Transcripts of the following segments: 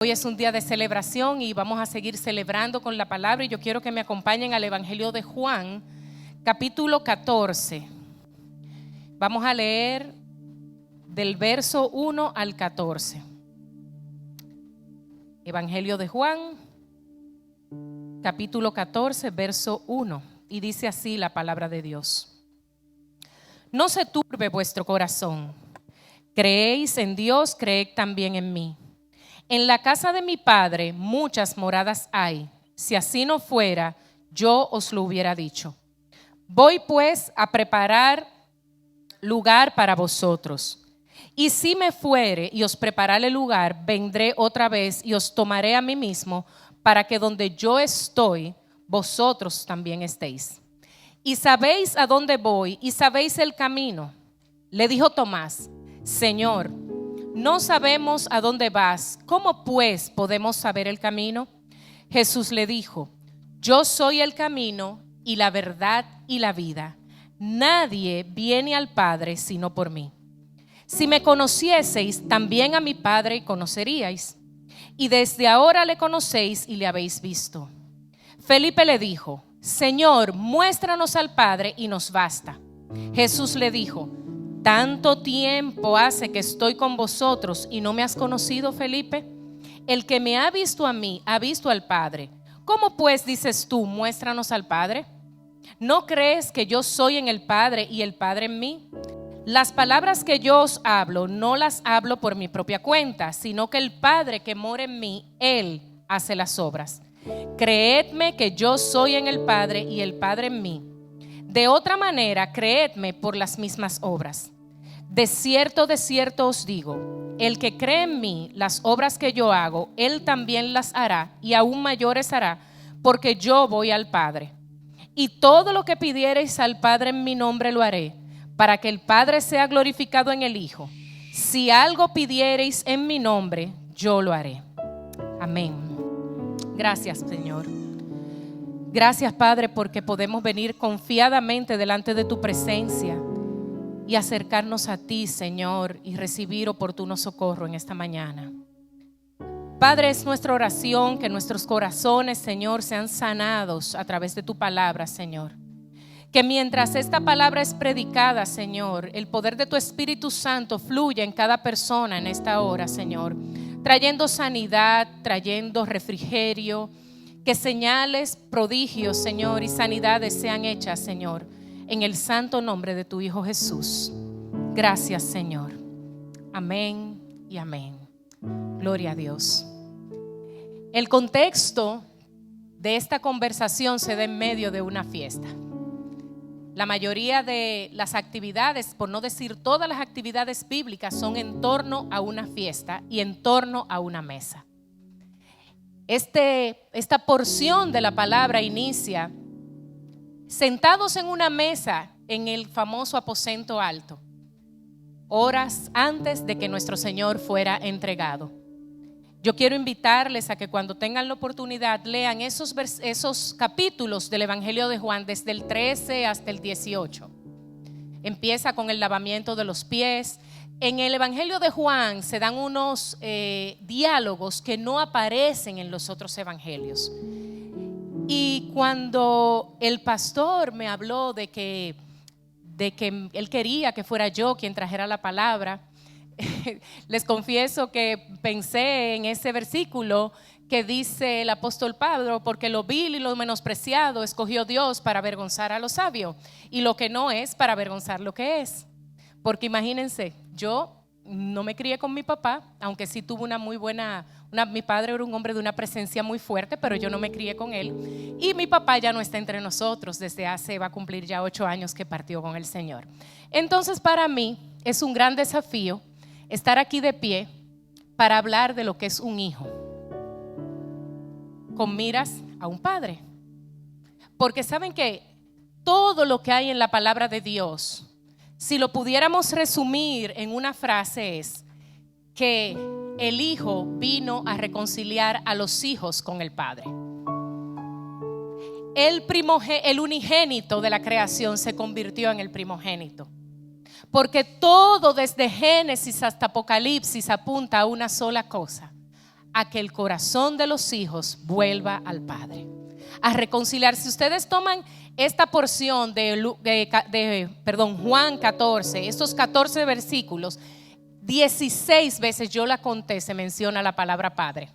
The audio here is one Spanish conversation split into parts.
Hoy es un día de celebración y vamos a seguir celebrando con la palabra, y yo quiero que me acompañen al Evangelio de Juan, capítulo 14. Vamos a leer del verso 1 al 14. Evangelio de Juan, capítulo 14, verso 1. Y dice así la palabra de Dios: No se turbe vuestro corazón. Creéis en Dios, creed también en mí. En la casa de mi Padre muchas moradas hay. Si así no fuera, yo os lo hubiera dicho. Voy pues a preparar lugar para vosotros. Y si me fuere y os preparare lugar, vendré otra vez y os tomaré a mí mismo, para que donde yo estoy, vosotros también estéis. Y sabéis a dónde voy y sabéis el camino. Le dijo Tomás: Señor, no sabemos a dónde vas, ¿cómo pues podemos saber el camino? Jesús le dijo: Yo soy el camino y la verdad y la vida. Nadie viene al Padre sino por mí. Si me conocieseis, también a mi Padre conoceríais. Y desde ahora le conocéis y le habéis visto. Felipe le dijo: Señor, muéstranos al Padre y nos basta. Jesús le dijo: ¿Tanto tiempo hace que estoy con vosotros y no me has conocido, Felipe? El que me ha visto a mí, ha visto al Padre. ¿Cómo pues dices tú, muéstranos al Padre? ¿No crees que yo soy en el Padre y el Padre en mí? Las palabras que yo os hablo, no las hablo por mi propia cuenta, sino que el Padre que mora en mí, Él hace las obras. Creedme que yo soy en el Padre y el Padre en mí. De otra manera, creedme por las mismas obras. De cierto os digo, el que cree en mí, las obras que yo hago, él también las hará, y aún mayores hará, porque yo voy al Padre. Y todo lo que pidiereis al Padre en mi nombre lo haré, para que el Padre sea glorificado en el Hijo. Si algo pidiereis en mi nombre, yo lo haré. Amén. Gracias, Señor. Gracias, Padre, porque podemos venir confiadamente delante de tu presencia y acercarnos a ti, Señor, y recibir oportuno socorro en esta mañana. Padre, es nuestra oración que nuestros corazones, Señor, sean sanados a través de tu palabra, Señor. Que mientras esta palabra es predicada, Señor, el poder de tu Espíritu Santo fluya en cada persona en esta hora, Señor, trayendo sanidad, trayendo refrigerio. Que señales, prodigios, Señor, y sanidades sean hechas, Señor, en el santo nombre de tu Hijo Jesús. Gracias, Señor. Amén y amén. Gloria a Dios. El contexto de esta conversación se da en medio de una fiesta. La mayoría de las actividades, por no decir todas las actividades bíblicas, son en torno a una fiesta y en torno a una mesa. Esta porción de la palabra inicia sentados en una mesa en el famoso aposento alto, horas antes de que nuestro Señor fuera entregado. Yo quiero invitarles a que cuando tengan la oportunidad lean esos capítulos del Evangelio de Juan desde el 13 hasta el 18. Empieza con el lavamiento de los pies. En el Evangelio de Juan se dan unos diálogos que no aparecen en los otros evangelios. Y cuando el pastor me habló de que él quería que fuera yo quien trajera la palabra, les confieso que pensé en ese versículo que dice el apóstol Pablo: porque lo vil y lo menospreciado escogió Dios para avergonzar a lo sabio, y lo que no es para avergonzar lo que es. Porque imagínense, yo no me crié con mi papá, aunque sí tuve una muy buena, mi padre era un hombre de una presencia muy fuerte, pero yo no me crié con él. Y mi papá ya no está entre nosotros, va a cumplir ya 8 años que partió con el Señor. Entonces, para mí es un gran desafío estar aquí de pie para hablar de lo que es un hijo, con miras a un padre. Porque saben que todo lo que hay en la palabra de Dios, si lo pudiéramos resumir en una frase, es que el Hijo vino a reconciliar a los hijos con el Padre. El unigénito de la creación se convirtió en el primogénito. Porque todo desde Génesis hasta Apocalipsis apunta a una sola cosa: a que el corazón de los hijos vuelva al Padre, a reconciliar. Si ustedes toman esta porción de Juan 14, estos 14 versículos, 16 veces, yo la conté, se menciona la palabra Padre.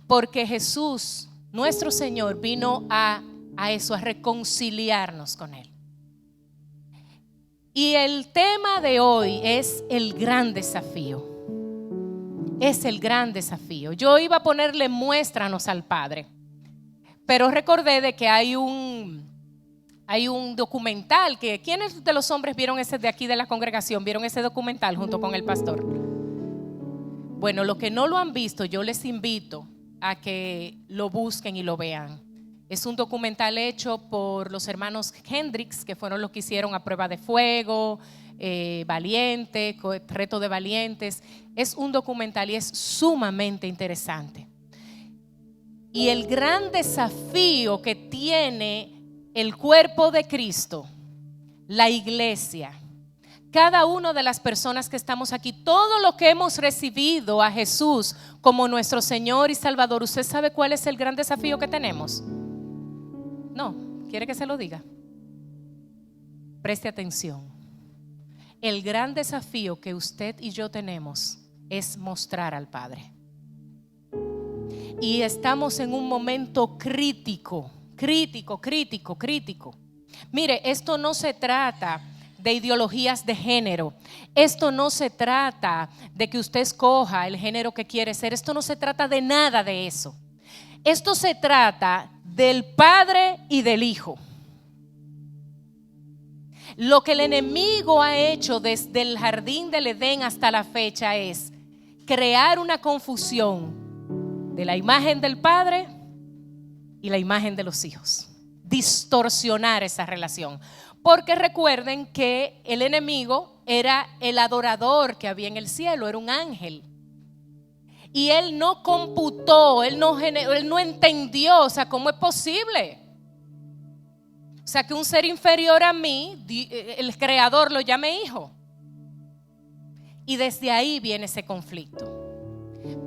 Porque Jesús, nuestro Señor, vino a eso, a reconciliarnos con Él. Y el tema de hoy es el gran desafío. Es el gran desafío. Yo iba a ponerle muéstranos al Padre, pero recordé de que hay un documental que, ¿quiénes de los hombres vieron ese de aquí de la congregación? ¿Vieron ese documental junto con el pastor? Bueno, los que no lo han visto, yo les invito a que lo busquen y lo vean. Es un documental hecho por los hermanos Hendricks, que fueron los que hicieron A Prueba de Fuego, Valiente, Reto de Valientes. Es un documental y es sumamente interesante. Y el gran desafío que tiene el cuerpo de Cristo, la iglesia, cada una de las personas que estamos aquí, todo lo que hemos recibido a Jesús como nuestro Señor y Salvador, ¿usted sabe cuál es el gran desafío que tenemos? No, ¿quiere que se lo diga? Preste atención. El gran desafío que usted y yo tenemos es mostrar al Padre. Y estamos en un momento crítico. Mire, esto no se trata de ideologías de género. Esto no se trata de que usted escoja el género que quiere ser. Esto no se trata de nada de eso. Esto se trata del Padre y del Hijo. Lo que el enemigo ha hecho desde el jardín del Edén hasta la fecha es crear una confusión de la imagen del Padre y la imagen de los hijos. Distorsionar esa relación. Porque recuerden que el enemigo era el adorador que había en el cielo, era un ángel. Y él no computó, él no entendió, o sea, ¿cómo es posible? O sea, que un ser inferior a mí, el creador lo llame hijo. Y desde ahí viene ese conflicto.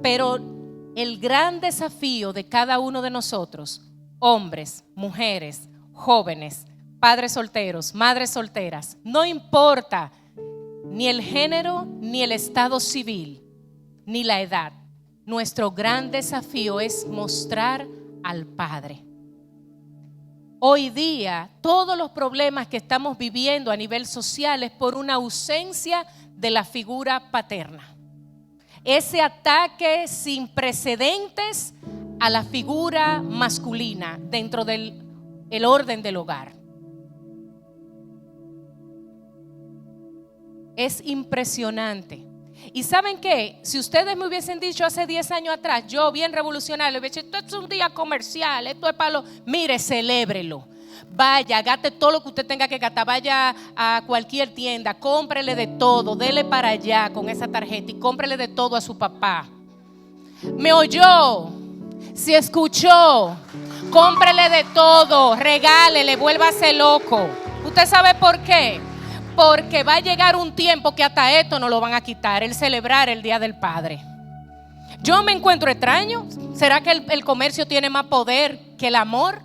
Pero el gran desafío de cada uno de nosotros, hombres, mujeres, jóvenes, padres solteros, madres solteras, no importa ni el género, ni el estado civil, ni la edad. Nuestro gran desafío es mostrar al Padre. Hoy día, todos los problemas que estamos viviendo a nivel social es por una ausencia de la figura paterna. Ese ataque sin precedentes a la figura masculina dentro del orden del hogar. Es impresionante. Y ¿saben qué? Si ustedes me hubiesen dicho hace 10 años atrás, yo bien revolucionario, hubiese dicho, esto es un día comercial, esto es para los... Mire, celébrelo. Vaya, gaste todo lo que usted tenga que gastar. Vaya a cualquier tienda, cómprele de todo, dele para allá con esa tarjeta y cómprele de todo a su papá. ¿Me oyó? Si escuchó, cómprele de todo, regálele, vuélvase loco. ¿Usted sabe por qué? Porque va a llegar un tiempo que hasta esto no lo van a quitar, el celebrar el Día del Padre. Yo me encuentro extraño. ¿Será que el comercio tiene más poder que el amor?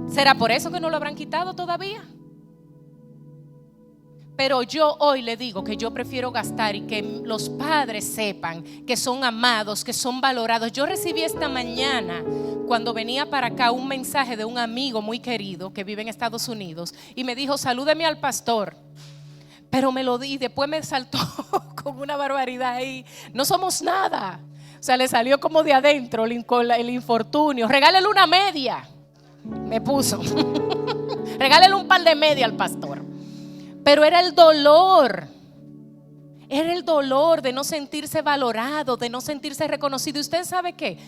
¿Será por eso que no lo habrán quitado todavía? Pero yo hoy le digo que yo prefiero gastar y que los padres sepan que son amados, que son valorados. Yo recibí esta mañana, cuando venía para acá, un mensaje de un amigo muy querido que vive en Estados Unidos y me dijo, salúdeme al pastor. Pero me lo di y después me saltó con una barbaridad ahí. No somos nada. O sea, le salió como de adentro el infortunio. Regálele una media. Me puso. Regálele un par de media al pastor. Pero era el dolor de no sentirse valorado, de no sentirse reconocido. ¿Y usted sabe qué?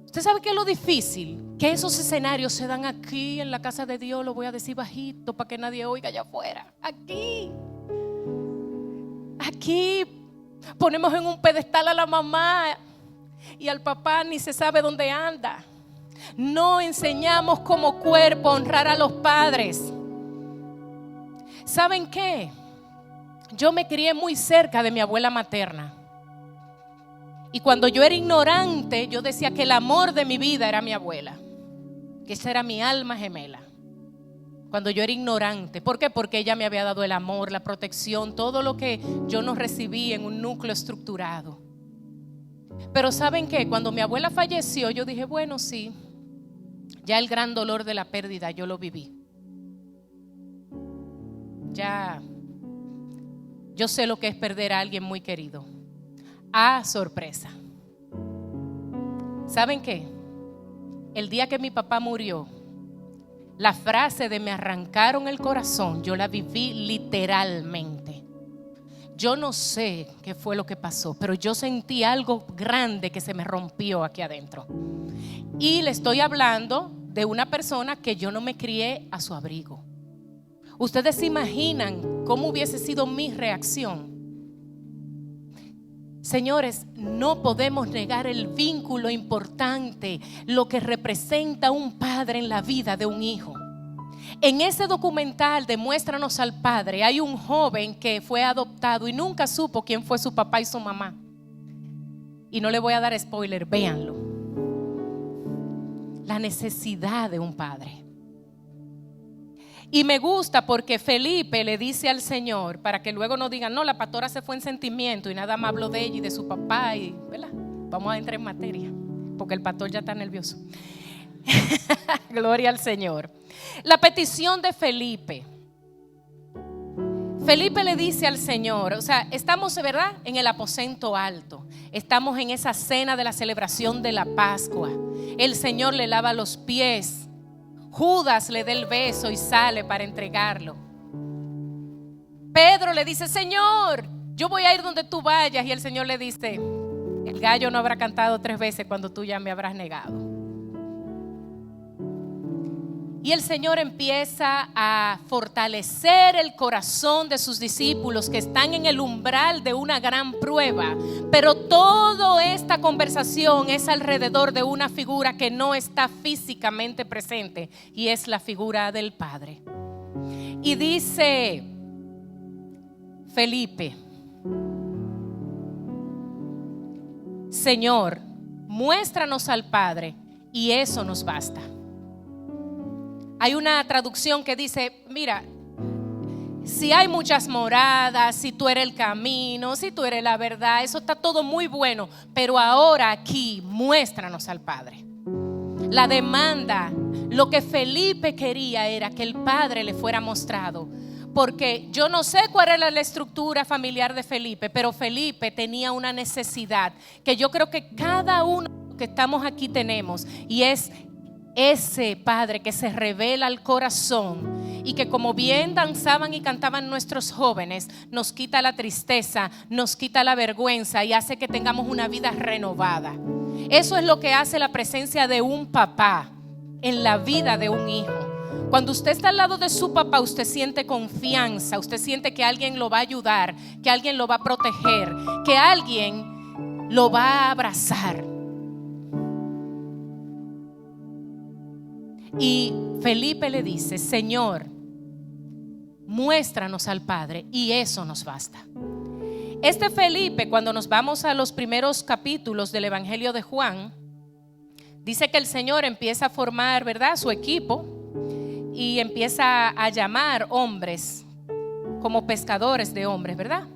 ¿Usted sabe qué es lo difícil? Que esos escenarios se dan aquí en la casa de Dios. Lo voy a decir bajito para que nadie oiga allá afuera. Aquí ponemos en un pedestal a la mamá y al papá ni se sabe dónde anda. No enseñamos como cuerpo a honrar a los padres. ¿Saben qué? yo me crié muy cerca de mi abuela materna. Y cuando yo era ignorante, yo decía que el amor de mi vida era mi abuela, que esa era mi alma gemela. Cuando yo era ignorante. ¿Por qué? Porque ella me había dado el amor, la protección, todo lo que yo no recibí en un núcleo estructurado. Pero ¿saben qué? Cuando mi abuela falleció, yo dije, bueno, sí, ya el gran dolor de la pérdida yo lo viví. Ya yo sé lo que es perder a alguien muy querido. Ah, sorpresa. ¿Saben qué? El día que mi papá murió, la frase de me arrancaron el corazón, yo la viví literalmente. Yo no sé qué fue lo que pasó, pero yo sentí algo grande que se me rompió aquí adentro. Y le estoy hablando de una persona que yo no me crié a su abrigo. Ustedes se imaginan cómo hubiese sido mi reacción. Señores, no podemos negar el vínculo importante, lo que representa un padre en la vida de un hijo. En ese documental de Muéstranos al Padre hay un joven que fue adoptado y nunca supo quién fue su papá y su mamá. Y no le voy a dar spoiler, véanlo. La necesidad de un padre. Y me gusta porque Felipe le dice al Señor, para que luego no digan, no, la pastora se fue en sentimiento y nada más habló de ella y de su papá, y, ¿verdad? Vamos a entrar en materia, porque el pastor ya está nervioso. Gloria al Señor. La petición de Felipe. Felipe le dice al Señor, o sea, estamos, ¿verdad?, en el aposento alto. Estamos en esa cena de la celebración de la Pascua. El Señor le lava los pies. Judas le da el beso y sale para entregarlo. Pedro le dice, Señor, yo voy a ir donde tú vayas. Y el Señor le dice, el gallo no habrá cantado 3 veces cuando tú ya me habrás negado. Y el Señor empieza a fortalecer el corazón de sus discípulos que están en el umbral de una gran prueba. Pero toda esta conversación es alrededor de una figura que no está físicamente presente, y es la figura del Padre. Y dice Felipe, Señor, muéstranos al Padre y eso nos basta. Hay una traducción que dice, mira, si hay muchas moradas, si tú eres el camino, si tú eres la verdad, eso está todo muy bueno, pero ahora aquí muéstranos al Padre. La demanda, lo que Felipe quería era que el Padre le fuera mostrado, porque yo no sé cuál era la estructura familiar de Felipe, pero Felipe tenía una necesidad que yo creo que cada uno que estamos aquí tenemos, y es ese Padre que se revela al corazón y que, como bien danzaban y cantaban nuestros jóvenes, nos quita la tristeza, nos quita la vergüenza y hace que tengamos una vida renovada. Eso es lo que hace la presencia de un papá en la vida de un hijo. Cuando usted está al lado de su papá, usted siente confianza, usted siente que alguien lo va a ayudar, que alguien lo va a proteger, que alguien lo va a abrazar. Y Felipe le dice, Señor, muéstranos al Padre y eso nos basta. Este Felipe, cuando nos vamos a los primeros capítulos del Evangelio de Juan, dice que el Señor empieza a formar, ¿verdad?, su equipo y empieza a llamar hombres como pescadores de hombres, ¿verdad?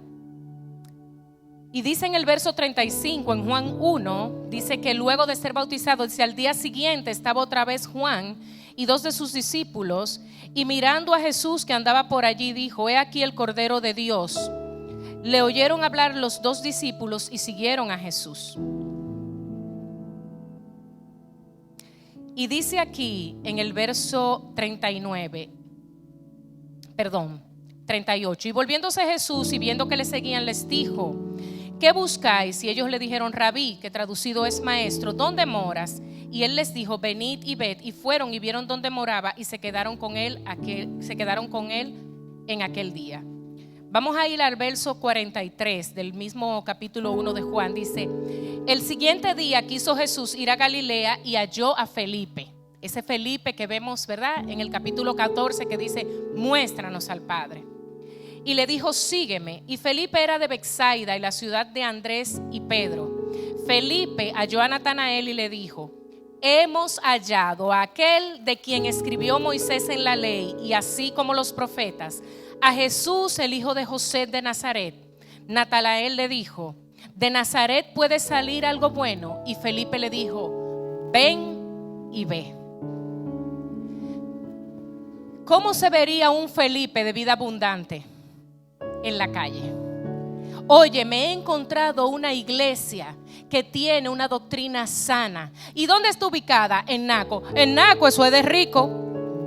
Y dice en el verso 35 en Juan 1, dice que luego de ser bautizado, dice, al día siguiente estaba otra vez Juan y 2 de sus discípulos, y mirando a Jesús que andaba por allí, dijo, he aquí el Cordero de Dios. Le oyeron hablar los 2 discípulos y siguieron a Jesús. Y dice aquí en el verso 38, y volviéndose Jesús y viendo que le seguían, les dijo, ¿qué buscáis? Y ellos le dijeron, Rabí, que traducido es maestro, ¿dónde moras? Y él les dijo, venid y ved. Y fueron y vieron dónde moraba y se quedaron con él en aquel día. Vamos a ir al verso 43 del mismo capítulo 1 de Juan. Dice, el siguiente día quiso Jesús ir a Galilea y halló a Felipe. Ese Felipe que vemos, ¿verdad?, en el capítulo 14, que dice, muéstranos al Padre. y le dijo: sígueme. Y Felipe era de Betsaida, y la ciudad de Andrés y Pedro. Felipe halló a Natanael y le dijo: hemos hallado a aquel de quien escribió Moisés en la ley, y así como los profetas, a Jesús, el hijo de José de Nazaret. Natanael le dijo: ¿de Nazaret puede salir algo bueno? Y Felipe le dijo: ven y ve. ¿Cómo se vería un Felipe de vida abundante en la calle? Oye, me he encontrado una iglesia que tiene una doctrina sana. ¿Y dónde está ubicada? En Naco. En Naco, eso es de rico.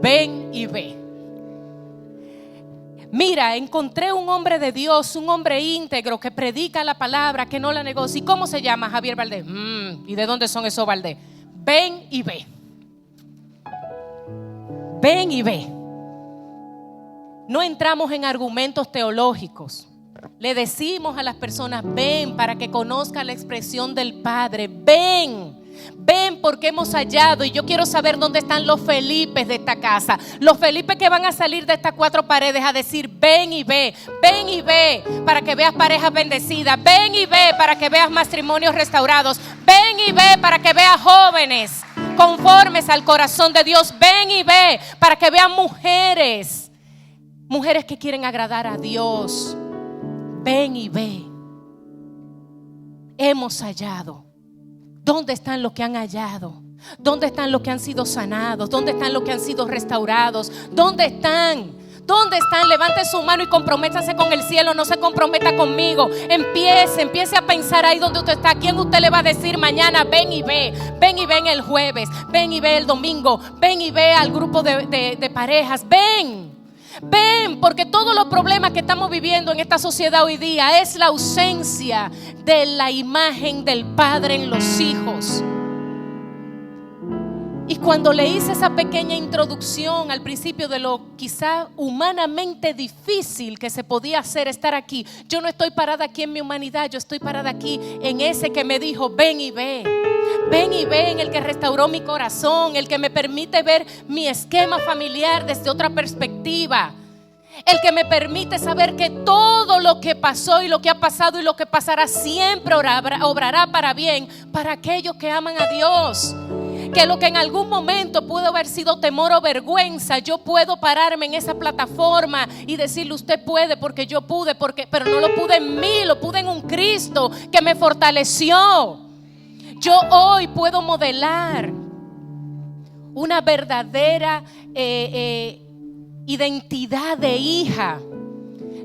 Ven y ve. Mira, encontré un hombre de Dios, un hombre íntegro que predica la palabra, que no la negocia. ¿Y cómo se llama? Javier Valdés. ¿Y de dónde son esos Valdés? Ven y ve. Ven y ve. No entramos en argumentos teológicos. Le decimos a las personas: ven para que conozcan la expresión del Padre. Ven, ven porque hemos hallado. Y yo quiero saber dónde están los Felipes de esta casa. Los Felipes que van a salir de estas cuatro paredes a decir: ven y ve para que veas parejas bendecidas. Ven y ve para que veas matrimonios restaurados. Ven y ve para que veas jóvenes conformes al corazón de Dios. Ven y ve para que veas mujeres que quieren agradar a Dios. Ven y ve. Hemos hallado. ¿Dónde están los que han hallado? ¿Dónde están los que han sido sanados? ¿Dónde están los que han sido restaurados? ¿Dónde están? ¿Dónde están? Levante su mano y comprométase con el cielo. No se comprometa conmigo. Empiece a pensar ahí donde usted está. ¿Quién usted le va a decir mañana? Ven y ve. Ven y ven el jueves. Ven y ve el domingo. Ven y ve al grupo de parejas. Ven. Ven, porque todos los problemas que estamos viviendo en esta sociedad hoy día es la ausencia de la imagen del Padre en los hijos. Y cuando le hice esa pequeña introducción al principio de lo quizá humanamente difícil que se podía hacer estar aquí, yo no estoy parada aquí en mi humanidad, yo estoy parada aquí en ese que me dijo: ven y ve. Ven y ve, en el que restauró mi corazón, el que me permite ver mi esquema familiar desde otra perspectiva, el que me permite saber que todo lo que pasó y lo que ha pasado y lo que pasará siempre obrará para bien para aquellos que aman a Dios. Que lo que en algún momento pudo haber sido temor o vergüenza, yo puedo pararme en esa plataforma y decirle: usted puede porque yo pude, pero no lo pude en mí, lo pude en un Cristo que me fortaleció. Yo hoy puedo modelar una verdadera identidad de hija,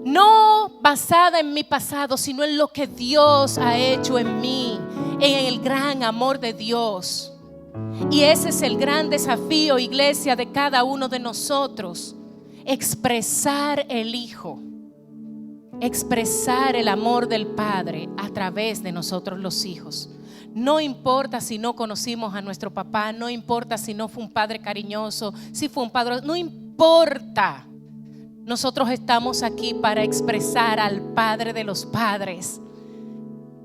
no basada en mi pasado, sino en lo que Dios ha hecho en mí, en el gran amor de Dios. Y ese es el gran desafío, iglesia, de cada uno de nosotros: expresar el Hijo, expresar el amor del Padre a través de nosotros los hijos. No importa si no conocimos a nuestro papá, no importa si no fue un padre cariñoso, si fue un padre, no importa. Nosotros estamos aquí para expresar al Padre de los padres,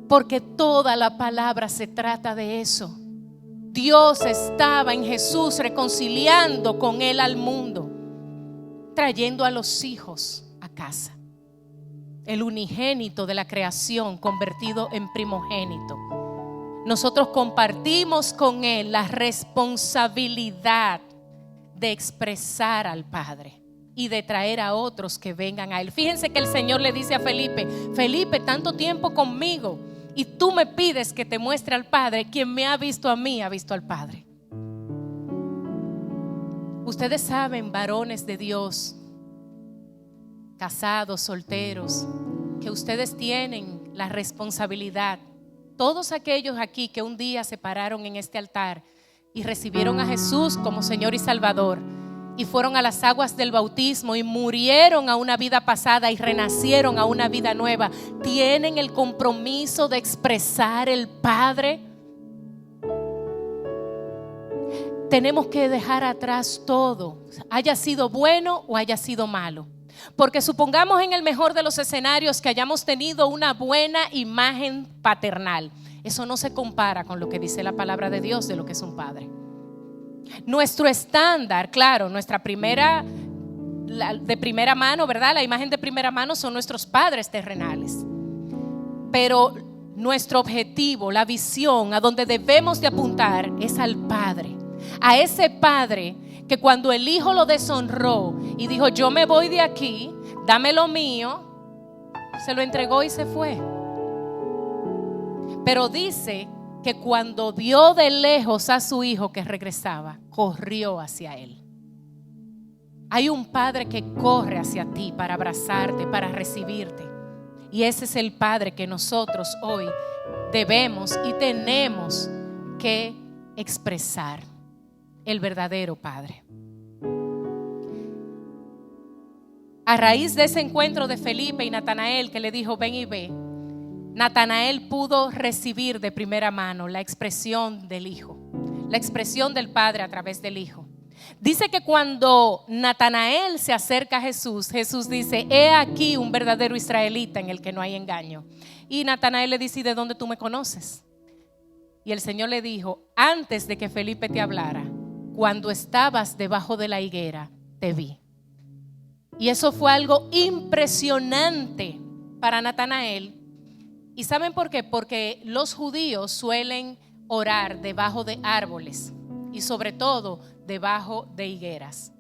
porque toda la palabra se trata de eso. Dios estaba en Jesús reconciliando con Él al mundo, trayendo a los hijos a casa. El unigénito de la creación convertido en primogénito. Nosotros compartimos con Él la responsabilidad de expresar al Padre y de traer a otros que vengan a Él. Fíjense que el Señor le dice a Felipe: Felipe, tanto tiempo conmigo y tú me pides que te muestre al Padre. Quien me ha visto a mí ha visto al Padre. Ustedes saben, varones de Dios, casados, solteros, que ustedes tienen la responsabilidad. Todos aquellos aquí que un día se pararon en este altar y recibieron a Jesús como Señor y Salvador, y fueron a las aguas del bautismo y murieron a una vida pasada y renacieron a una vida nueva, tienen el compromiso de expresar el Padre. Tenemos que dejar atrás todo, haya sido bueno o haya sido malo. Porque supongamos, en el mejor de los escenarios, que hayamos tenido una buena imagen paternal. Eso no se compara con lo que dice la palabra de Dios de lo que es un padre. Nuestro estándar, claro, nuestra primera de primera mano, ¿verdad? La imagen de primera mano son nuestros padres terrenales. Pero nuestro objetivo, la visión, a donde debemos de apuntar es al Padre. A ese Padre que cuando el Hijo lo deshonró y dijo, yo me voy de aquí, dame lo mío, se lo entregó y se fue. Pero dice que cuando vio de lejos a su hijo que regresaba, corrió hacia él. Hay un Padre que corre hacia ti para abrazarte, para recibirte. Y ese es el Padre que nosotros hoy debemos y tenemos que expresar. El verdadero Padre. A raíz de ese encuentro de Felipe y Natanael que le dijo ven y ve, Natanael pudo recibir de primera mano la expresión del Hijo, la expresión del Padre a través del Hijo. Dice que cuando Natanael se acerca a Jesús, Jesús dice, he aquí un verdadero israelita en el que no hay engaño. Y Natanael le dice, ¿y de dónde tú me conoces? Y el Señor le dijo, antes de que Felipe te hablara, cuando estabas debajo de la higuera, te vi. Y eso fue algo impresionante para Natanael. ¿Y saben por qué? Porque los judíos suelen orar debajo de árboles y sobre todo debajo de higueras.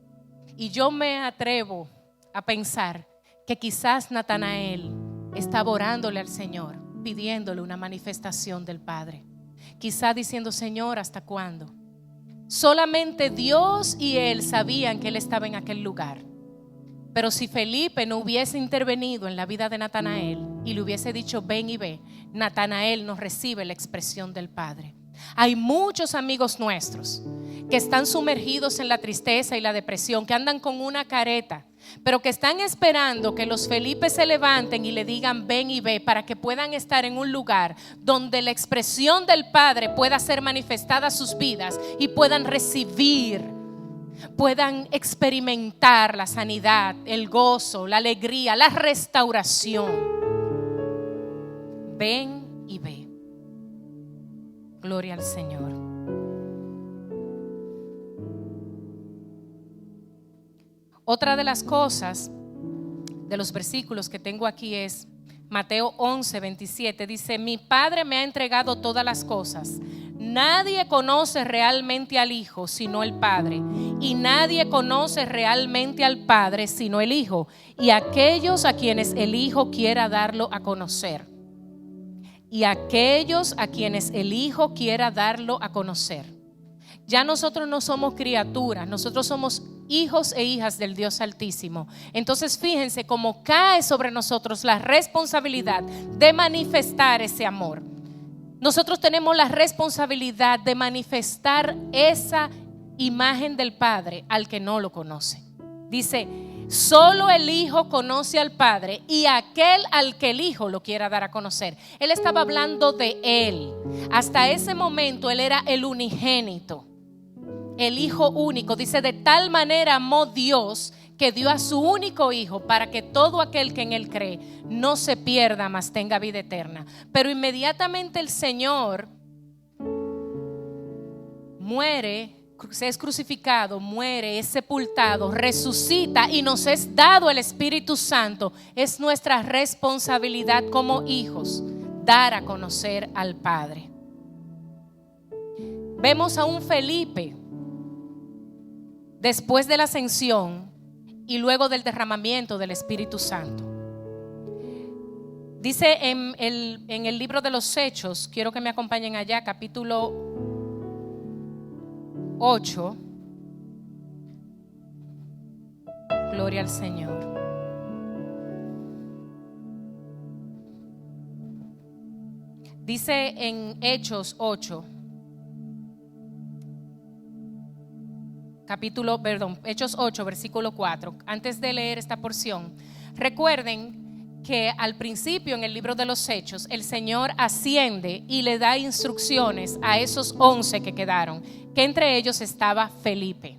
Y yo me atrevo a pensar que quizás Natanael estaba orándole al Señor, pidiéndole una manifestación del Padre. Quizás diciendo, Señor, ¿hasta cuándo? Solamente Dios y él sabían que él estaba en aquel lugar. Pero si Felipe no hubiese intervenido en la vida de Natanael y le hubiese dicho ven y ve, Natanael no recibe la expresión del Padre. Hay muchos amigos nuestros que están sumergidos en la tristeza y la depresión, que andan con una careta, pero que están esperando que los Felipe se levanten y le digan ven y ve, para que puedan estar en un lugar donde la expresión del Padre pueda ser manifestada a sus vidas y puedan recibir, puedan experimentar la sanidad, el gozo, la alegría, la restauración. Ven y ve. Gloria al Señor. Otra de las cosas, de los versículos que tengo aquí es Mateo 11:27. Dice, mi Padre me ha entregado todas las cosas. Nadie conoce realmente al Hijo sino el Padre, y nadie conoce realmente al Padre sino el Hijo, y aquellos a quienes el Hijo quiera darlo a conocer. Y aquellos a quienes el Hijo quiera darlo a conocer. Ya nosotros no somos criaturas, nosotros somos hijos e hijas del Dios Altísimo. Entonces fíjense cómo cae sobre nosotros la responsabilidad de manifestar ese amor. Nosotros tenemos la responsabilidad de manifestar esa imagen del Padre al que no lo conoce. Dice, solo el Hijo conoce al Padre y aquel al que el Hijo lo quiera dar a conocer. Él estaba hablando de Él. Hasta ese momento Él era el unigénito, el Hijo único. Dice, de tal manera amó Dios que dio a su único Hijo para que todo aquel que en Él cree no se pierda, mas tenga vida eterna. Pero inmediatamente el Señor muere, es crucificado, muere, es sepultado, resucita y nos es dado el Espíritu Santo. Es nuestra responsabilidad como hijos dar a conocer al Padre. Vemos a un Felipe después de la ascensión y luego del derramamiento del Espíritu Santo. Dice en el libro de los Hechos, quiero que me acompañen allá, capítulo 8. Gloria al Señor. Dice en Hechos 8, Hechos 8, versículo 4. Antes de leer esta porción, recuerden que al principio en el libro de los Hechos el Señor asciende y le da instrucciones a esos 11 que quedaron, que entre ellos estaba Felipe,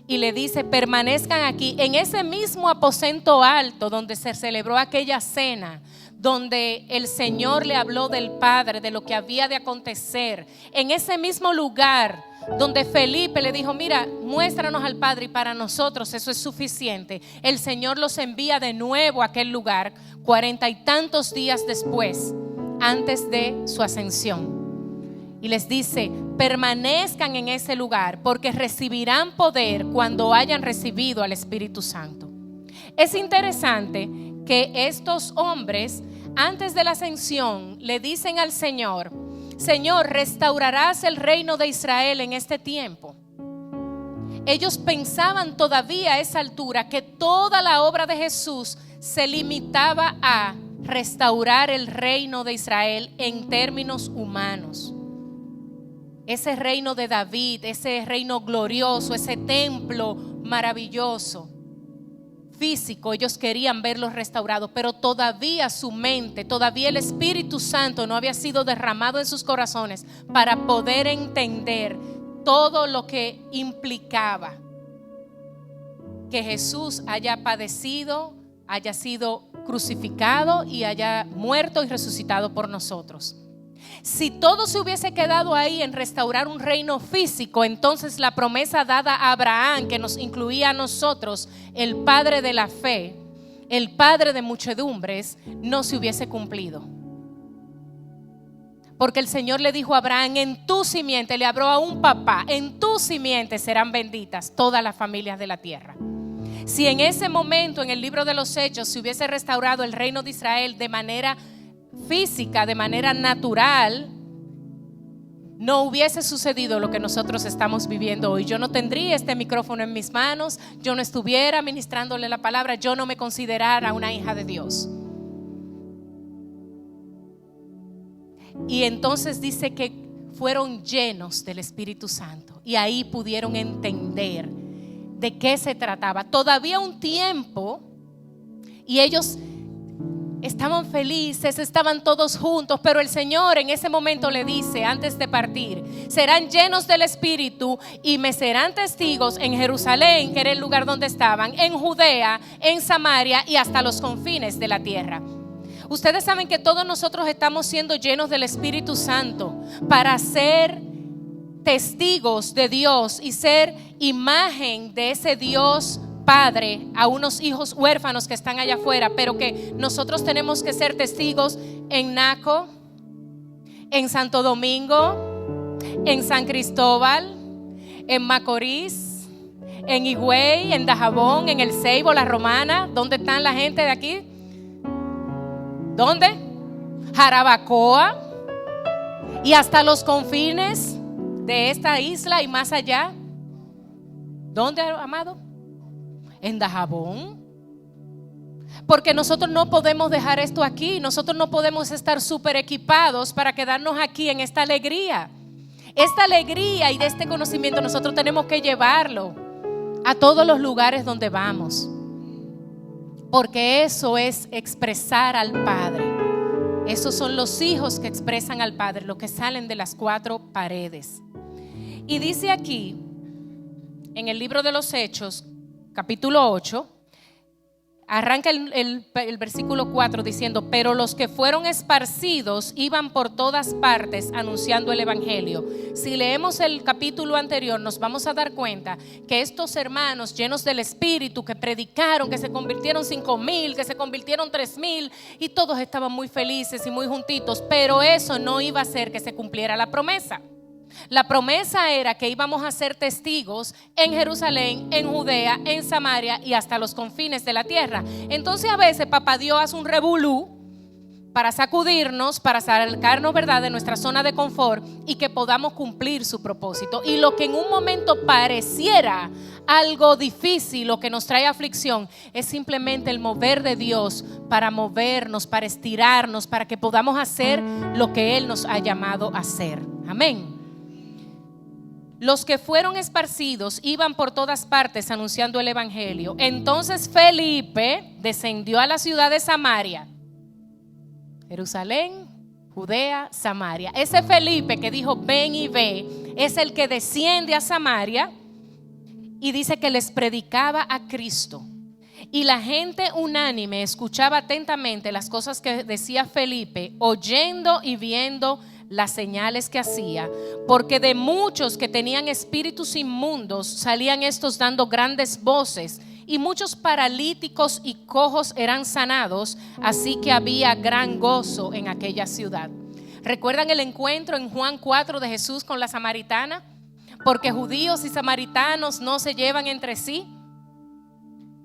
y le dice, permanezcan aquí en ese mismo aposento alto donde se celebró aquella cena, donde el Señor le habló del Padre, de lo que había de acontecer. En ese mismo lugar donde Felipe le dijo, mira, muéstranos al Padre y para nosotros eso es suficiente. El Señor los envía de nuevo a aquel lugar 40 y tantos días después, antes de su ascensión. Y les dice, permanezcan en ese lugar porque recibirán poder cuando hayan recibido al Espíritu Santo. Es interesante que estos hombres, antes de la ascensión, le dicen al Señor, Señor, ¿restaurarás el reino de Israel en este tiempo? Ellos pensaban todavía a esa altura que toda la obra de Jesús se limitaba a restaurar el reino de Israel en términos humanos. Ese reino de David, ese reino glorioso, ese templo maravilloso, físico, ellos querían verlo restaurado, pero todavía su mente, todavía el Espíritu Santo no había sido derramado en sus corazones para poder entender todo lo que implicaba que Jesús haya padecido, haya sido crucificado y haya muerto y resucitado por nosotros. Si todo se hubiese quedado ahí en restaurar un reino físico, entonces la promesa dada a Abraham, que nos incluía a nosotros, el padre de la fe, el padre de muchedumbres, no se hubiese cumplido. Porque el Señor le dijo a Abraham, en tu simiente, le habló a un papá, en tu simiente serán benditas todas las familias de la tierra. Si en ese momento en el libro de los Hechos se hubiese restaurado el reino de Israel de manera física, de manera natural, no hubiese sucedido lo que nosotros estamos viviendo hoy. Yo no tendría este micrófono en mis manos, yo no estuviera ministrándole la palabra, yo no me considerara una hija de Dios. Y entonces dice que fueron llenos del Espíritu Santo y ahí pudieron entender de qué se trataba. Todavía un tiempo y ellos estaban felices, estaban todos juntos, pero el Señor en ese momento le dice antes de partir, serán llenos del Espíritu y me serán testigos en Jerusalén, que era el lugar donde estaban, en Judea, en Samaria y hasta los confines de la tierra. Ustedes saben que todos nosotros estamos siendo llenos del Espíritu Santo para ser testigos de Dios y ser imagen de ese Dios Padre a unos hijos huérfanos que están allá afuera, pero que nosotros tenemos que ser testigos en Naco, en Santo Domingo, en San Cristóbal, en Macorís, en Higüey, en Dajabón, en El Ceibo, La Romana. ¿Dónde están la gente de aquí? ¿Dónde? Jarabacoa y hasta los confines de esta isla y más allá. ¿Dónde, amado? En Dajabón. Porque nosotros no podemos dejar esto aquí. Nosotros no podemos estar súper equipados para quedarnos aquí en esta alegría. Esta alegría y de este conocimiento nosotros tenemos que llevarlo a todos los lugares donde vamos. Porque eso es expresar al Padre. Esos son los hijos que expresan al Padre, los que salen de las cuatro paredes. Y dice aquí, en el libro de los Hechos, capítulo 8, arranca el versículo 4 diciendo, pero los que fueron esparcidos iban por todas partes anunciando el evangelio. Si leemos el capítulo anterior nos vamos a dar cuenta que estos hermanos llenos del Espíritu que predicaron, que se convirtieron 5,000, que se convirtieron 3,000 y todos estaban muy felices y muy juntitos, pero eso no iba a hacer que se cumpliera la promesa. La promesa era que íbamos a ser testigos en Jerusalén, en Judea, en Samaria y hasta los confines de la tierra. Entonces a veces papá Dios hace un revolú para sacudirnos, para sacarnos, ¿verdad?, de nuestra zona de confort y que podamos cumplir su propósito. Y lo que en un momento pareciera algo difícil o que nos trae aflicción es simplemente el mover de Dios para movernos, para estirarnos, para que podamos hacer lo que Él nos ha llamado a hacer. Amén. Los que fueron esparcidos iban por todas partes anunciando el evangelio. Entonces Felipe descendió a la ciudad de Samaria. Jerusalén, Judea, Samaria. Ese Felipe que dijo ven y ve es el que desciende a Samaria y dice que les predicaba a Cristo Y la gente unánime escuchaba atentamente las cosas que decía Felipe, oyendo y viendo las señales que hacía, porque de muchos que tenían espíritus inmundos salían estos dando grandes voces, y muchos paralíticos y cojos eran sanados, así que había gran gozo en aquella ciudad. ¿Recuerdan el encuentro en Juan 4 de Jesús con la samaritana? Porque judíos y samaritanos no se llevan entre sí.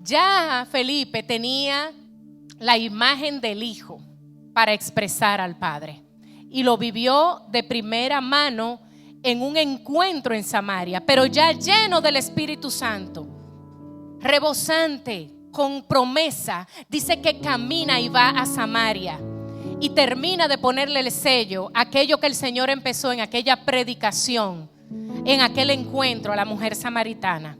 Ya Felipe tenía la imagen del Hijo para expresar al Padre, y lo vivió de primera mano en un encuentro en Samaria, pero ya lleno del Espíritu Santo, rebosante, con promesa. Dice que camina y va a Samaria y termina de ponerle el sello, aquello que el Señor empezó en aquella predicación, en aquel encuentro a la mujer samaritana.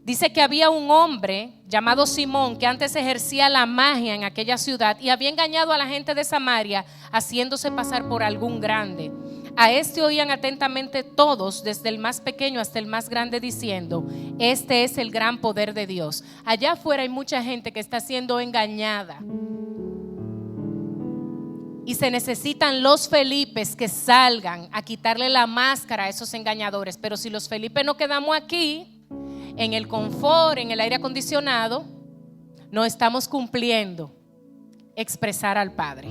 Dice que había un hombre llamado Simón que antes ejercía la magia en aquella ciudad y había engañado a la gente de Samaria haciéndose pasar por algún grande. A este oían atentamente todos, desde el más pequeño hasta el más grande, diciendo: este es el gran poder de Dios. Allá afuera hay mucha gente que está siendo engañada. Y se necesitan los Felipes que salgan a quitarle la máscara a esos engañadores. Pero si los Felipes no quedamos aquí, en el confort, en el aire acondicionado, no estamos cumpliendo expresar al Padre.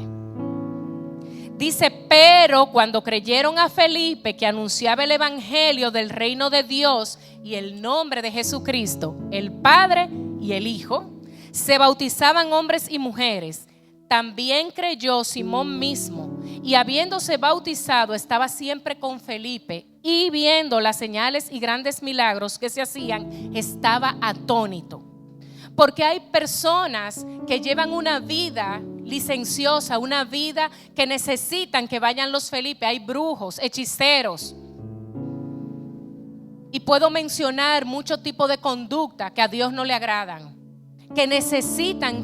Dice: pero cuando creyeron a Felipe, que anunciaba el evangelio del reino de Dios y el nombre de Jesucristo, el Padre y el Hijo, se bautizaban hombres y mujeres. También creyó Simón mismo, y habiéndose bautizado estaba siempre con Felipe, y viendo las señales y grandes milagros que se hacían, estaba atónito. Porque hay personas que llevan una vida licenciosa, una vida que necesitan que vayan los Felipe. Hay brujos, hechiceros, y puedo mencionar muchos tipos de conducta que a Dios no le agradan, que necesitan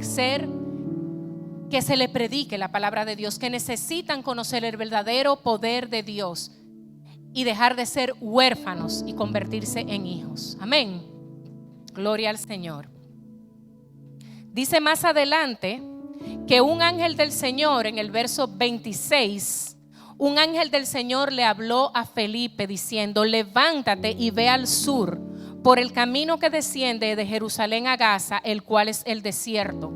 que se le predique la palabra de Dios, que necesitan conocer el verdadero poder de Dios y dejar de ser huérfanos y convertirse en hijos. Amén. Gloria al Señor. Dice más adelante que un ángel del Señor, en el verso 26, un ángel del Señor le habló a Felipe diciendo: levántate y ve al sur por el camino que desciende de Jerusalén a Gaza, el cual es el desierto.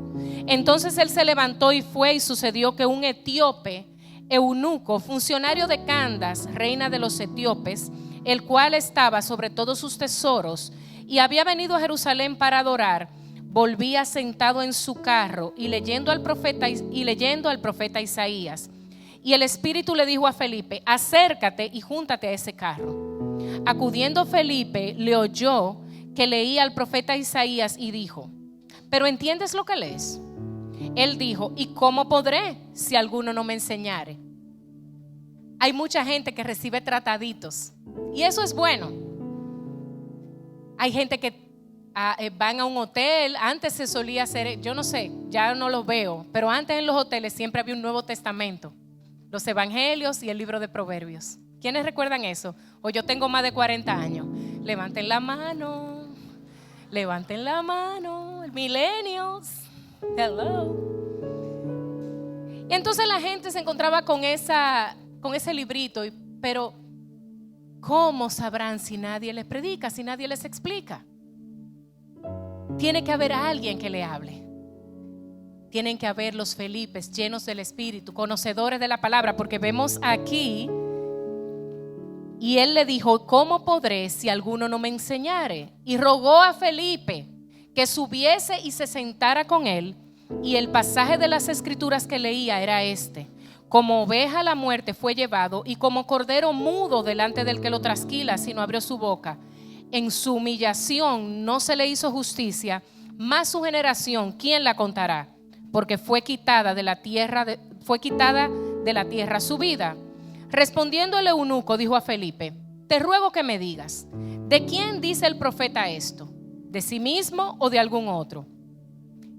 Entonces él se levantó y fue, y sucedió que un etíope, eunuco, funcionario de Candace, reina de los etíopes, el cual estaba sobre todos sus tesoros y había venido a Jerusalén para adorar, volvía sentado en su carro y leyendo al profeta Isaías. Y el Espíritu le dijo a Felipe: acércate y júntate a ese carro. Acudiendo Felipe, le oyó que leía al profeta Isaías y dijo: ¿pero entiendes lo que lees? Él dijo: ¿y cómo podré si alguno no me enseñare? Hay mucha gente que recibe trataditos y eso es bueno. Hay gente que van a un hotel. Antes se solía hacer, yo no sé, ya no lo veo, pero antes en los hoteles siempre había un Nuevo Testamento, los evangelios y el libro de Proverbios. ¿Quiénes recuerdan eso? O yo tengo más de 40 años. Levanten la mano. Levanten la mano. Millennials. Hello. Y entonces la gente se encontraba con ese librito. Pero ¿cómo sabrán si nadie les predica, si nadie les explica? Tiene que haber alguien que le hable. Tienen que haber los Felipes llenos del Espíritu, conocedores de la palabra, porque vemos aquí: y él le dijo: ¿cómo podré si alguno no me enseñare? Y rogó a Felipe que subiese y se sentara con él. Y el pasaje de las Escrituras que leía era este: como oveja a la muerte fue llevado, y como cordero mudo delante del que lo trasquila, si no abrió su boca. En su humillación no se le hizo justicia, mas su generación, ¿quién la contará? Porque fue quitada de la tierra su vida. Respondiendo el eunuco, dijo a Felipe: te ruego que me digas, ¿de quién dice el profeta esto? ¿De sí mismo o de algún otro?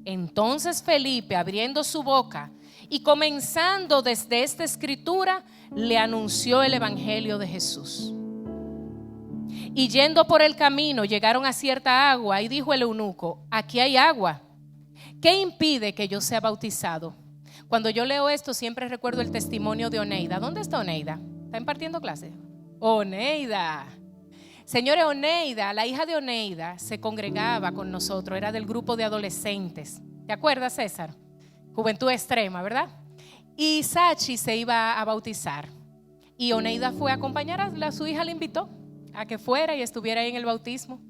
Entonces Felipe, abriendo su boca y comenzando desde esta escritura, le anunció el evangelio de Jesús. Y yendo por el camino llegaron a cierta agua y dijo el eunuco: aquí hay agua, ¿qué impide que yo sea bautizado? Cuando yo leo esto siempre recuerdo el testimonio de Oneida. ¿Dónde está Oneida? ¿Está impartiendo clases? Oneida. Señores, Oneida, la hija de Oneida, se congregaba con nosotros, era del grupo de adolescentes. ¿Te acuerdas, César? Juventud extrema, ¿verdad? Y Sachi se iba a bautizar. Y Oneida fue a acompañar a su hija, le invitó a que fuera y estuviera ahí en el bautismo.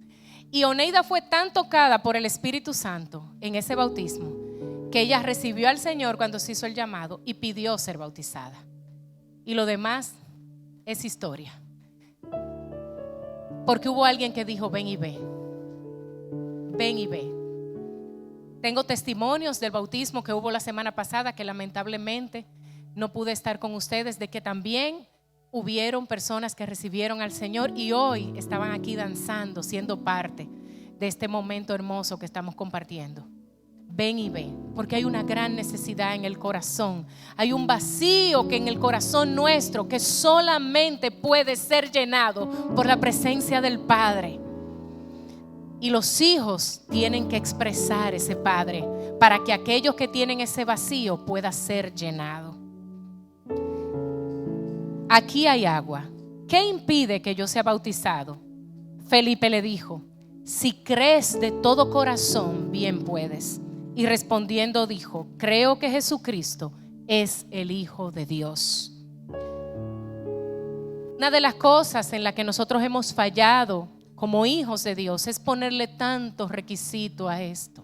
Y Oneida fue tan tocada por el Espíritu Santo en ese bautismo que ella recibió al Señor cuando se hizo el llamado y pidió ser bautizada. Y lo demás es historia. Porque hubo alguien que dijo: ven y ve. Ven y ve. Tengo testimonios del bautismo que hubo la semana pasada, que lamentablemente no pude estar con ustedes, de que también hubieron personas que recibieron al Señor y hoy estaban aquí danzando, siendo parte de este momento hermoso que estamos compartiendo. Ven y ve, porque hay una gran necesidad en el corazón. Hay un vacío que en el corazón nuestro que solamente puede ser llenado por la presencia del Padre. Y los hijos tienen que expresar ese Padre para que aquellos que tienen ese vacío pueda ser llenado. Aquí hay agua. ¿Qué impide que yo sea bautizado? Felipe le dijo: si crees de todo corazón, bien puedes. Y respondiendo dijo: creo que Jesucristo es el Hijo de Dios. Una de las cosas en las que nosotros hemos fallado como hijos de Dios es ponerle tantos requisitos a esto.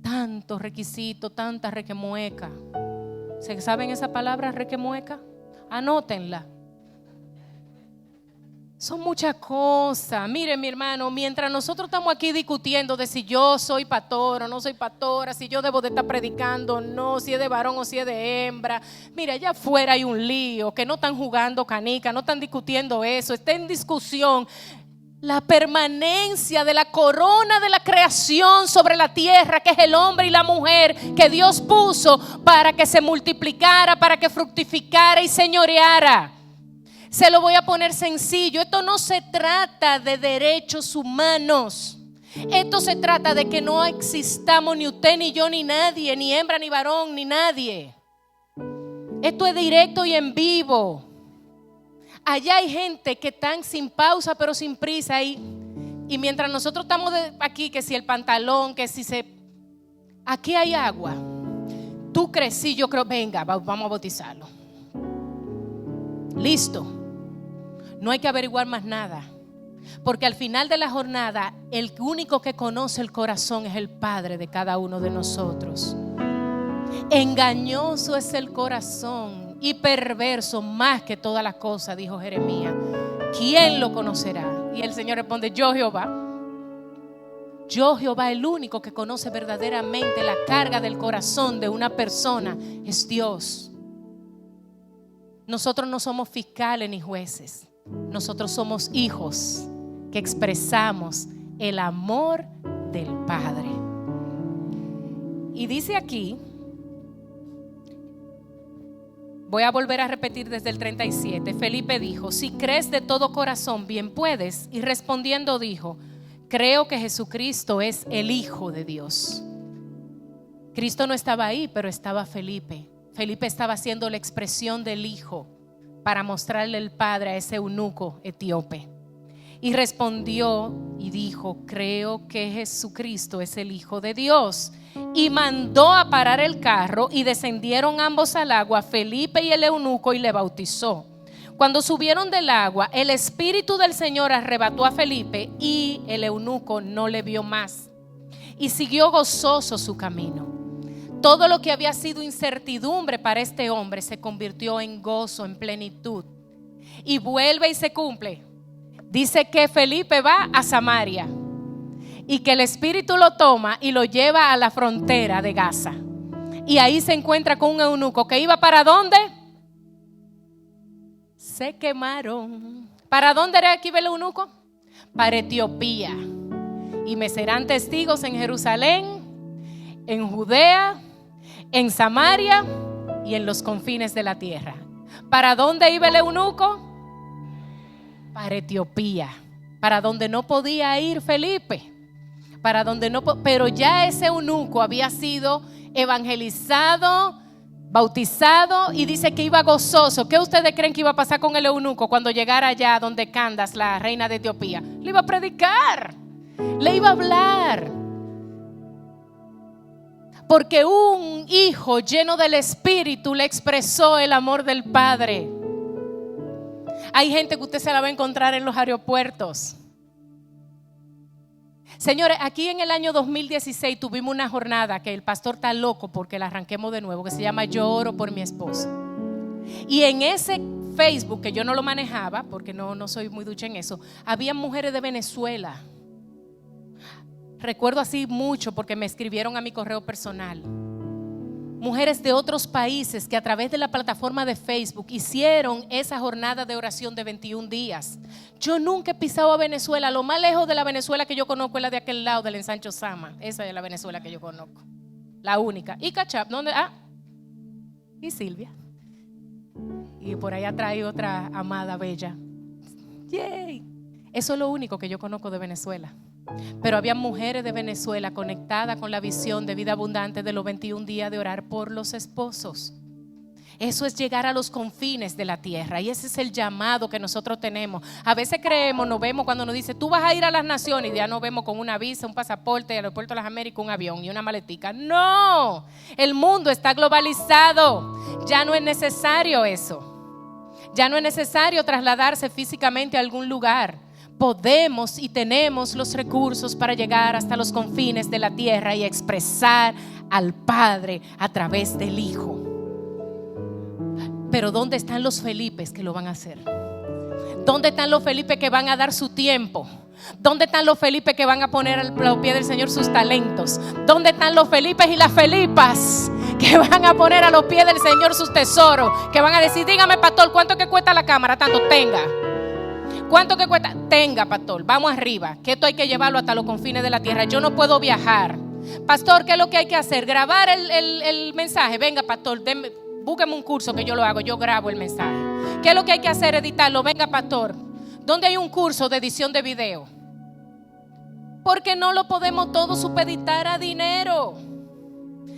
Tantos requisitos, tanta requemueca. ¿Se saben esa palabra, requemueca? Anótenla. Son muchas cosas. Miren, mi hermano, mientras nosotros estamos aquí discutiendo de si yo soy pastor o no soy pastora, si yo debo de estar predicando o no, si es de varón o si es de hembra, mira, allá afuera hay un lío, que no están jugando canica, no están discutiendo eso, está en discusión la permanencia de la corona de la creación sobre la tierra, que es el hombre y la mujer que Dios puso para que se multiplicara, para que fructificara y señoreara. Se lo voy a poner sencillo. Esto no se trata de derechos humanos. Esto se trata de que no existamos ni usted, ni yo, ni nadie, ni hembra, ni varón, ni nadie. Esto es directo y en vivo. Allá hay gente que están sin pausa pero sin prisa y mientras nosotros estamos aquí, que si el pantalón, que si se... Aquí hay agua. Tú crees, sí, yo creo, venga, vamos a bautizarlo. Listo. No hay que averiguar más nada. Porque al final de la jornada, el único que conoce el corazón es el Padre de cada uno de nosotros. Engañoso es el corazón y perverso más que todas las cosas, dijo Jeremías. ¿Quién lo conocerá? Y el Señor responde: yo Jehová. Yo Jehová, el único que conoce verdaderamente la carga del corazón de una persona es Dios. Nosotros no somos fiscales ni jueces. Nosotros somos hijos que expresamos el amor del Padre. Y dice aquí, voy a volver a repetir desde el 37. Felipe dijo: si crees de todo corazón, bien puedes. Y respondiendo dijo: creo que Jesucristo es el Hijo de Dios. Cristo no estaba ahí, pero estaba Felipe. Felipe estaba haciendo la expresión del Hijo para mostrarle el Padre a ese eunuco etíope. Y respondió y dijo: creo que Jesucristo es el Hijo de Dios. Y mandó a parar el carro y descendieron ambos al agua, Felipe y el eunuco, y le bautizó. Cuando subieron del agua, el Espíritu del Señor arrebató a Felipe y el eunuco no le vio más. Y siguió gozoso su camino. Todo lo que había sido incertidumbre para este hombre se convirtió en gozo, en plenitud. Y vuelve y se cumple. Dice que Felipe va a Samaria y que el Espíritu lo toma y lo lleva a la frontera de Gaza. Y ahí se encuentra con un eunuco que iba ¿para dónde? Se quemaron. ¿Para dónde era que iba el eunuco? Para Etiopía. Y me serán testigos en Jerusalén, en Judea, en Samaria y en los confines de la tierra. ¿Para dónde iba el eunuco? Para Etiopía. para donde no podía ir Felipe, pero ya ese eunuco había sido evangelizado, bautizado y dice que iba gozoso. ¿Qué ustedes creen que iba a pasar con el eunuco cuando llegara allá donde Candace, la reina de Etiopía? Le iba a predicar, le iba a hablar. Porque un hijo lleno del Espíritu le expresó el amor del Padre. Hay gente que usted se la va a encontrar en los aeropuertos. Señores, aquí en el año 2016 tuvimos una jornada que el pastor está loco porque la arranquemos de nuevo, que se llama Yo oro por mi esposa. Y en ese Facebook, que yo no lo manejaba porque no soy muy ducha en eso, había mujeres de Venezuela. Recuerdo así mucho porque me escribieron a mi correo personal. Mujeres de otros países que a través de la plataforma de Facebook hicieron esa jornada de oración de 21 días. Yo nunca he pisado a Venezuela. Lo más lejos de la Venezuela que yo conozco es la de aquel lado, del Ensancho Sama. Esa es la Venezuela que yo conozco. La única. Y Cachap, ¿dónde? Y Silvia. Y por ahí atrás hay otra amada bella. ¡Yay! Eso es lo único que yo conozco de Venezuela. Pero había mujeres de Venezuela conectadas con la visión de vida abundante de los 21 días de orar por los esposos. Eso es llegar a los confines de la tierra y ese es el llamado que nosotros tenemos. A veces creemos, nos vemos cuando nos dice tú vas a ir a las naciones y ya nos vemos con una visa, un pasaporte, el aeropuerto de las Américas, un avión y una maletica. No, el mundo está globalizado, ya no es necesario eso. Ya no es necesario trasladarse físicamente a algún lugar. Podemos y tenemos los recursos para llegar hasta los confines de la tierra y expresar al Padre a través del Hijo. Pero ¿dónde están los Felipes que lo van a hacer? ¿Dónde están los Felipes que van a dar su tiempo? ¿Dónde están los Felipes que van a poner a los pies del Señor sus talentos? ¿Dónde están los Felipes y las Felipas que van a poner a los pies del Señor sus tesoros? Que van a decir, dígame pastor, ¿cuánto que cuesta la cámara? Tanto, tenga. ¿Cuánto que cuesta? Tenga, pastor, vamos arriba, que esto hay que llevarlo hasta los confines de la tierra. Yo no puedo viajar. Pastor, ¿qué es lo que hay que hacer? Grabar el mensaje. Venga, pastor, búsqueme un curso que yo lo hago, yo grabo el mensaje. ¿Qué es lo que hay que hacer? Editarlo. Venga, pastor, ¿dónde hay un curso de edición de video? Porque no lo podemos todo supeditar a dinero.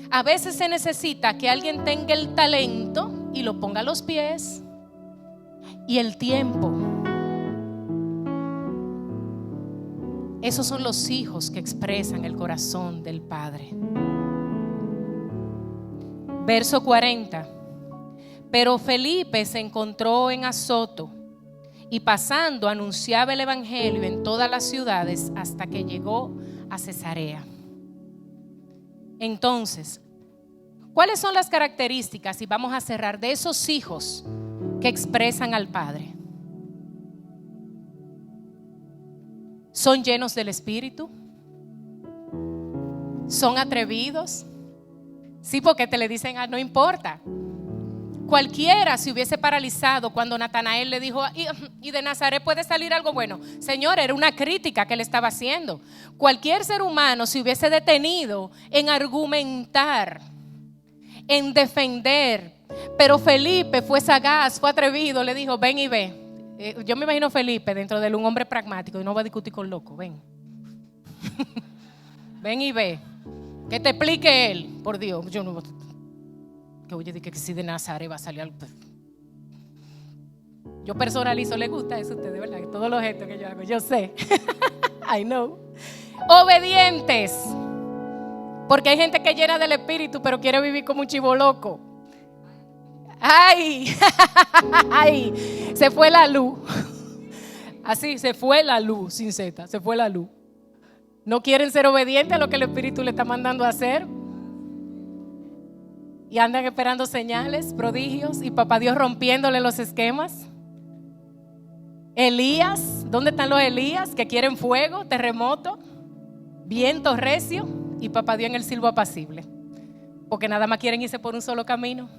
A veces se necesita que alguien tenga el talento y lo ponga a los pies y el tiempo. Esos son los hijos que expresan el corazón del Padre. Verso 40. Pero Felipe se encontró en Azoto y pasando anunciaba el evangelio en todas las ciudades hasta que llegó a Cesarea. Entonces, ¿cuáles son las características? Y vamos a cerrar de esos hijos que expresan al Padre. ¿Son llenos del Espíritu? ¿Son atrevidos? Sí, porque te le dicen, no importa. Cualquiera se hubiese paralizado cuando Natanael le dijo, ¿y de Nazaret puede salir algo bueno? Señor, era una crítica que le estaba haciendo. Cualquier ser humano se hubiese detenido en argumentar, en defender. Pero Felipe fue sagaz, fue atrevido, le dijo, ven y ve. Yo me imagino Felipe dentro de un hombre pragmático y no va a discutir con loco. Ven. Ven y ve. Que te explique él. Por Dios, yo no. Que oye, que si de Nazaret va a salir algo. Yo personalizo, le gusta eso a ustedes, ¿verdad? Todos los gestos que yo hago, yo sé. I know. Obedientes. Porque hay gente que llena del Espíritu, pero quiere vivir como un chivo loco. ¡Ay! ¡Ay! Se fue la luz. Así, se fue la luz, sin Z, se fue la luz. No quieren ser obedientes a lo que el Espíritu le está mandando a hacer. Y andan esperando señales, prodigios, y papá Dios rompiéndole los esquemas. Elías, ¿dónde están los Elías que quieren fuego, terremoto, viento recio? Y papá Dios en el silbo apacible. Porque nada más quieren irse por un solo camino.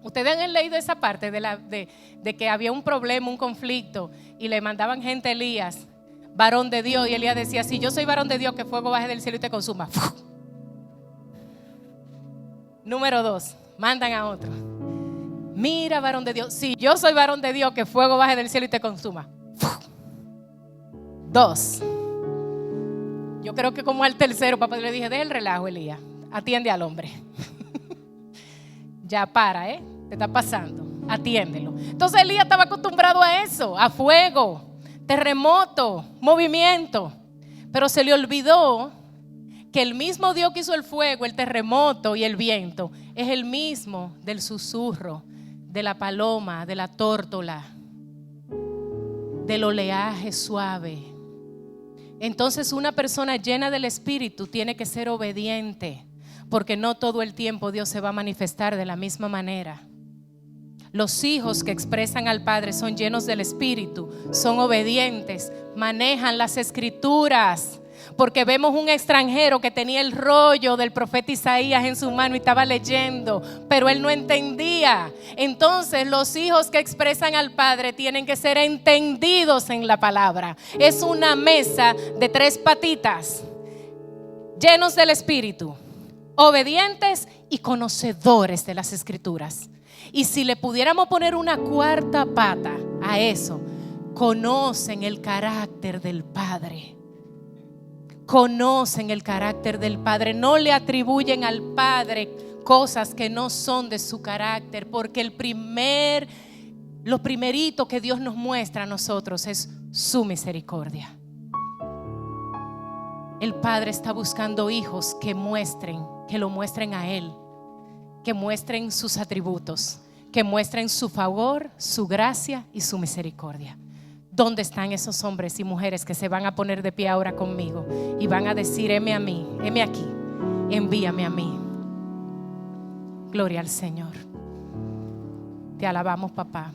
Ustedes han leído esa parte de que había un problema, un conflicto y le mandaban gente a Elías, varón de Dios, y Elías decía, si yo soy varón de Dios, que fuego baje del cielo y te consuma. Número 2, mandan a otro. Mira, varón de Dios, si yo soy varón de Dios, que fuego baje del cielo y te consuma. 2. Yo creo que como al tercero, papá, le dije, deja el relajo, Elías, atiende al hombre. Ya para, te está pasando, atiéndelo. Entonces Elías estaba acostumbrado a eso, a fuego, terremoto, movimiento. Pero se le olvidó que el mismo Dios que hizo el fuego, el terremoto y el viento es el mismo del susurro, de la paloma, de la tórtola, del oleaje suave. Entonces una persona llena del Espíritu tiene que ser obediente, porque no todo el tiempo Dios se va a manifestar de la misma manera. Los hijos que expresan al Padre son llenos del Espíritu, son obedientes, manejan las Escrituras. Porque vemos un extranjero que tenía el rollo del profeta Isaías en su mano y estaba leyendo, pero él no entendía. Entonces los hijos que expresan al Padre tienen que ser entendidos en la palabra. Es una mesa de 3 patitas, llenos del Espíritu, obedientes y conocedores de las Escrituras. Y si le pudiéramos poner una 4ª pata a eso, conocen el carácter del Padre. Conocen el carácter del Padre. No le atribuyen al Padre cosas que no son de su carácter, porque lo primerito que Dios nos muestra a nosotros es su misericordia. El Padre está buscando hijos que lo muestren a Él, que muestren sus atributos, que muestren su favor, su gracia y su misericordia. ¿Dónde están esos hombres y mujeres que se van a poner de pie ahora conmigo y van a decir, heme a mí, heme aquí, envíame a mí? Gloria al Señor. Te alabamos, papá.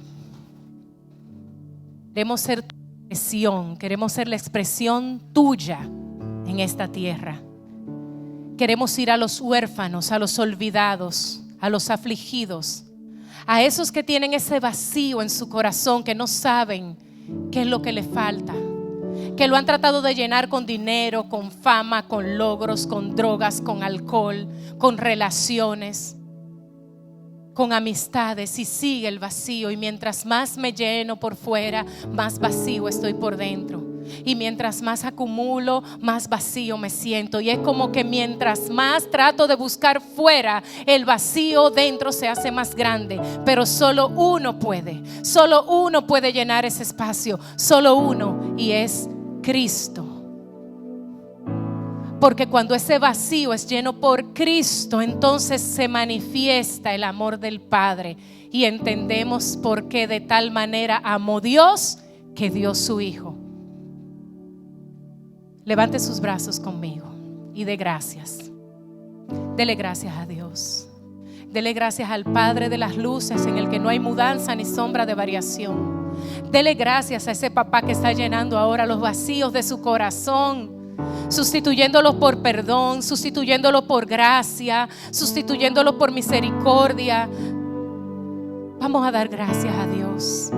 Queremos ser tu expresión, queremos ser la expresión tuya en esta tierra. Queremos ir a los huérfanos, a los olvidados, a los afligidos, a esos que tienen ese vacío en su corazón, que no saben qué es lo que le falta, que lo han tratado de llenar con dinero, con fama, con logros, con drogas, con alcohol, con relaciones, con amistades, y sigue el vacío. Y mientras más me lleno por fuera, más vacío estoy por dentro. Y mientras más acumulo, más vacío me siento. Y es como que mientras más trato de buscar fuera, el vacío dentro se hace más grande. Pero solo uno puede llenar ese espacio, solo uno, y es Cristo. Porque cuando ese vacío es lleno por Cristo, entonces se manifiesta el amor del Padre y entendemos por qué de tal manera amó Dios que dio su Hijo. Levante sus brazos conmigo y dé gracias. Dele gracias a Dios. Dele gracias al Padre de las luces, en el que no hay mudanza ni sombra de variación. Dele gracias a ese papá que está llenando ahora los vacíos de su corazón, sustituyéndolo por perdón, sustituyéndolo por gracia, sustituyéndolo por misericordia. Vamos a dar gracias a Dios.